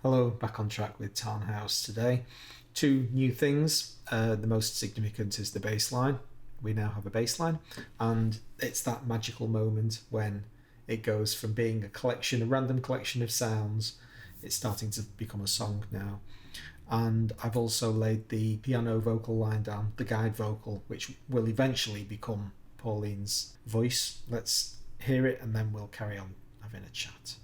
Hello, back on track with Tarn House today. Two new things. The most significant is the bass line. We now have a bass line, and it's that magical moment when it goes from being a random collection of sounds. It's starting to become a song now. And I've also laid the piano vocal line down, the guide vocal, which will eventually become Pauline's voice. Let's hear it and then we'll carry on having a chat.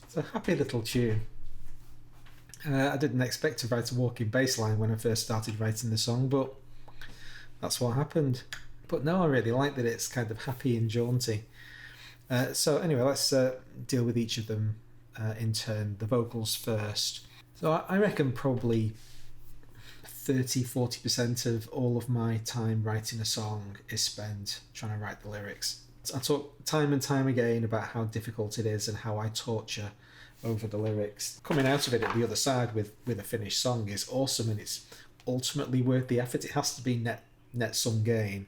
It's a happy little tune. I didn't expect to write a walking bass line when I first started writing the song, but that's what happened. But no, I really like that it's kind of happy and jaunty. So anyway, let's deal with each of them in turn. The vocals first. So I reckon probably 30-40% of all of my time writing a song is spent trying to write the lyrics. I talk time and time again about how difficult it is and how I torture over the lyrics. Coming out of it at the other side with a finished song is awesome, and it's ultimately worth the effort. It has to be net sum gain,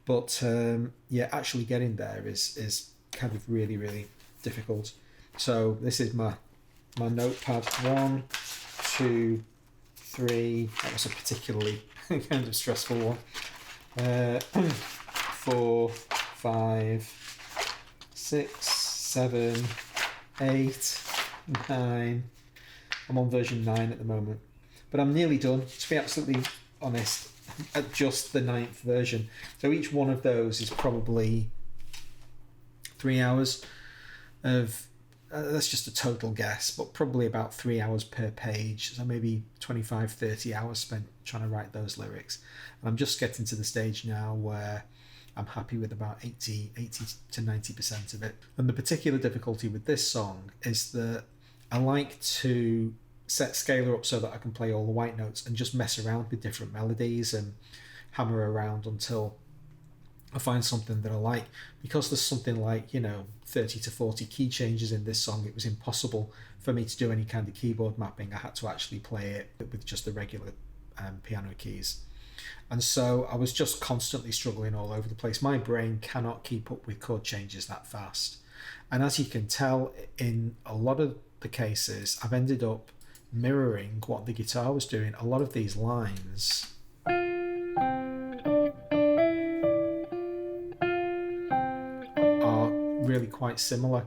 but actually getting there is kind of really, really difficult. So this is my notepad. 1, 2, 3. That was a particularly kind of stressful one. 4, 5, 6, 7, 8, 9. I'm on version 9 at the moment. But I'm nearly done, to be absolutely honest, at just the 9th version. So each one of those is probably 3 hours of, that's just a total guess, but probably about 3 hours per page. So maybe 25, 30 hours spent trying to write those lyrics. And I'm just getting to the stage now where I'm happy with about 80 to 90% of it. And the particular difficulty with this song is that I like to set scaler up so that I can play all the white notes and just mess around with different melodies and hammer around until I find something that I like. Because there's something like, 30 to 40 key changes in this song, it was impossible for me to do any kind of keyboard mapping. I had to actually play it with just the regular piano keys. And so I was just constantly struggling all over the place. My brain cannot keep up with chord changes that fast. And as you can tell, in a lot of the cases, I've ended up mirroring what the guitar was doing. A lot of these lines are really quite similar,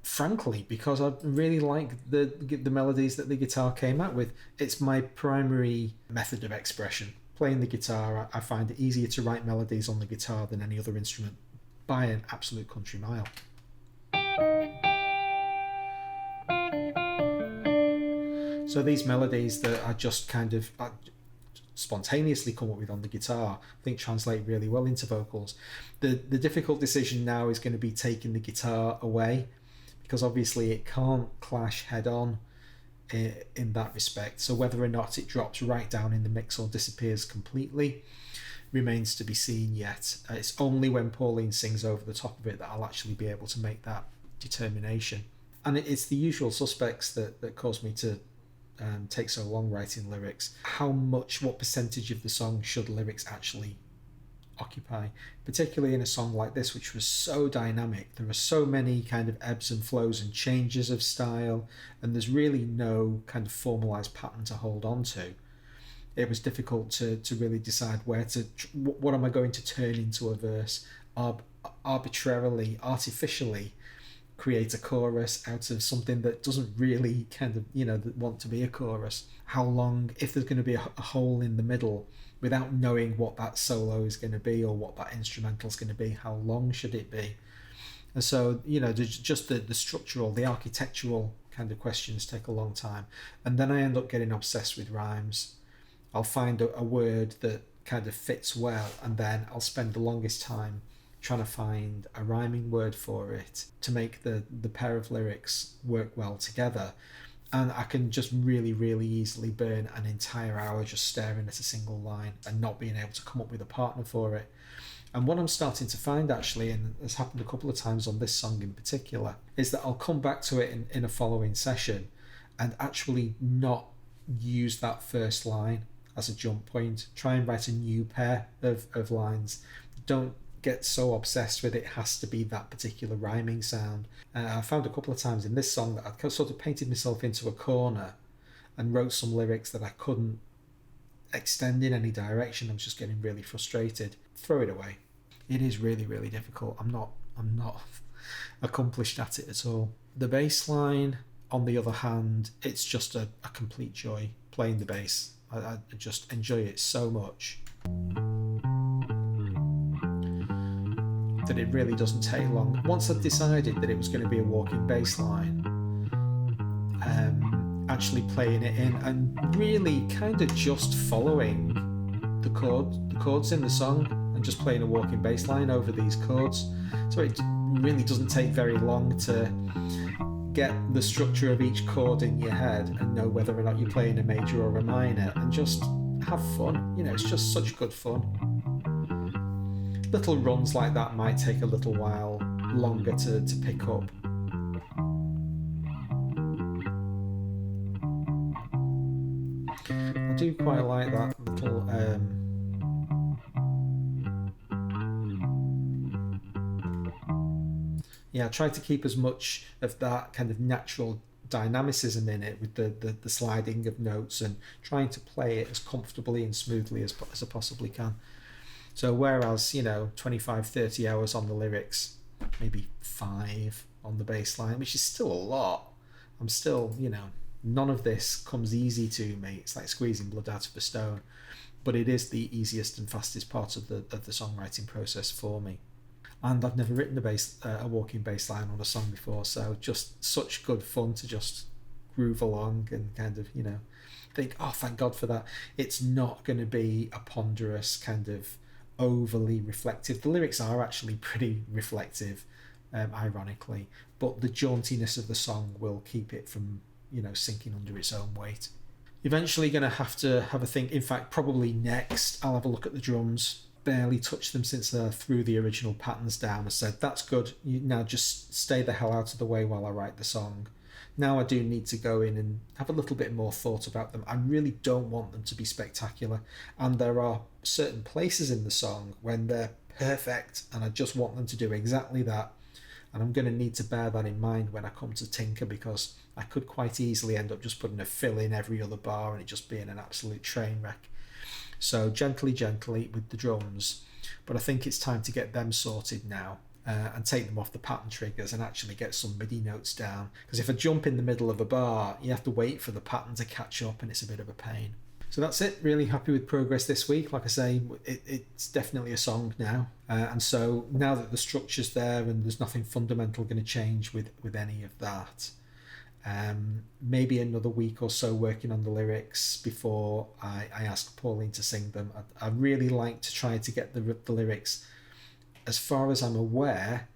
frankly, because I really like the melodies that the guitar came out with. It's my primary method of expression. Playing the guitar, I find it easier to write melodies on the guitar than any other instrument by an absolute country mile. So these melodies that I just kind of spontaneously come up with on the guitar, I think translate really well into vocals. The difficult decision now is going to be taking the guitar away, because obviously it can't clash head on in that respect. So whether or not it drops right down in the mix or disappears completely remains to be seen yet. It's only when Pauline sings over the top of it that I'll actually be able to make that determination. And it's the usual suspects that cause me to take so long writing lyrics. What percentage of the song should lyrics actually occupy, particularly in a song like this, which was so dynamic. There are so many kind of ebbs and flows and changes of style, and there's really no kind of formalized pattern to hold on to. It was difficult to really decide what am I going to turn into a verse, arbitrarily, artificially create a chorus out of something that doesn't really kind of, want to be a chorus. How long, if there's going to be a hole in the middle, without knowing what that solo is going to be or what that instrumental is going to be, how long should it be? And so, just the structural, the architectural kind of questions take a long time. And then I end up getting obsessed with rhymes. I'll find a word that kind of fits well, and then I'll spend the longest time trying to find a rhyming word for it to make the pair of lyrics work well together. And I can just really, really easily burn an entire hour just staring at a single line and not being able to come up with a partner for it. And what I'm starting to find, actually, and it's happened a couple of times on this song in particular, is that I'll come back to it in a following session and actually not use that first line as a jump point. Try and write a new pair of lines. Don't get so obsessed with it has to be that particular rhyming sound. I found a couple of times in this song that I sort of painted myself into a corner and wrote some lyrics that I couldn't extend in any direction. I was just getting really frustrated. Throw it away. It is really, really difficult. I'm not accomplished at it at all. The bass line, on the other hand, it's just a complete joy playing the bass. I just enjoy it so much that it really doesn't take long. Once I'd decided that it was going to be a walking bass line, actually playing it in and really kind of just following the chords in the song and just playing a walking bass line over these chords. So it really doesn't take very long to get the structure of each chord in your head and know whether or not you're playing a major or a minor and just have fun. It's just such good fun. Little runs like that might take a little while longer to pick up. I do quite like that little I try to keep as much of that kind of natural dynamicism in it with the sliding of notes and trying to play it as comfortably and smoothly as I possibly can. So whereas, 25, 30 hours on the lyrics, maybe 5 on the bass line, which is still a lot. I'm still, none of this comes easy to me. It's like squeezing blood out of a stone, but it is the easiest and fastest part of the songwriting process for me. And I've never written a walking bass line on a song before, so just such good fun to just groove along and kind of, think, oh, thank God for that. It's not going to be a ponderous kind of overly reflective. The lyrics are actually pretty reflective, ironically, but the jauntiness of the song will keep it from, sinking under its own weight. Eventually going to have a think. In fact, probably next I'll have a look at the drums. Barely touched them since I threw the original patterns down. I said, that's good. You now just stay the hell out of the way while I write the song. Now I do need to go in and have a little bit more thought about them. I really don't want them to be spectacular. And there are certain places in the song when they're perfect and I just want them to do exactly that. And I'm going to need to bear that in mind when I come to tinker, because I could quite easily end up just putting a fill in every other bar and it just being an absolute train wreck. So gently with the drums, but I think it's time to get them sorted now and take them off the pattern triggers and actually get some MIDI notes down. Because if I jump in the middle of a bar, you have to wait for the pattern to catch up and it's a bit of a pain. So that's it. Really happy with progress this week. Like I say, it's definitely a song now. And so now that the structure's there and there's nothing fundamental going to change with any of that, maybe another week or so working on the lyrics before I ask Pauline to sing them. I really like to try to get the lyrics, as far as I'm aware,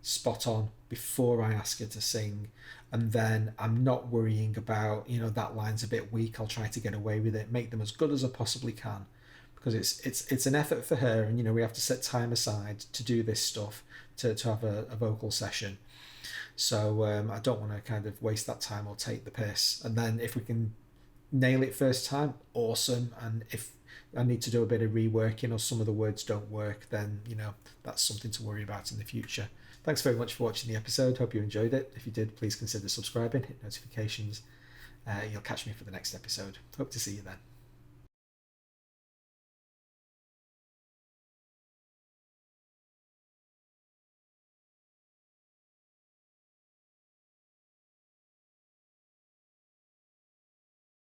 spot on before I ask her to sing, and then I'm not worrying about, that line's a bit weak, I'll try to get away with it, make them as good as I possibly can, because it's an effort for her, and we have to set time aside to do this stuff, to have a vocal session. So I don't want to kind of waste that time or take the piss. And then if we can nail it first time, awesome. And if I need to do a bit of reworking or some of the words don't work, then, that's something to worry about in the future. Thanks very much for watching the episode. Hope you enjoyed it. If you did, please consider subscribing, hit notifications. You'll catch me for the next episode. Hope to see you then.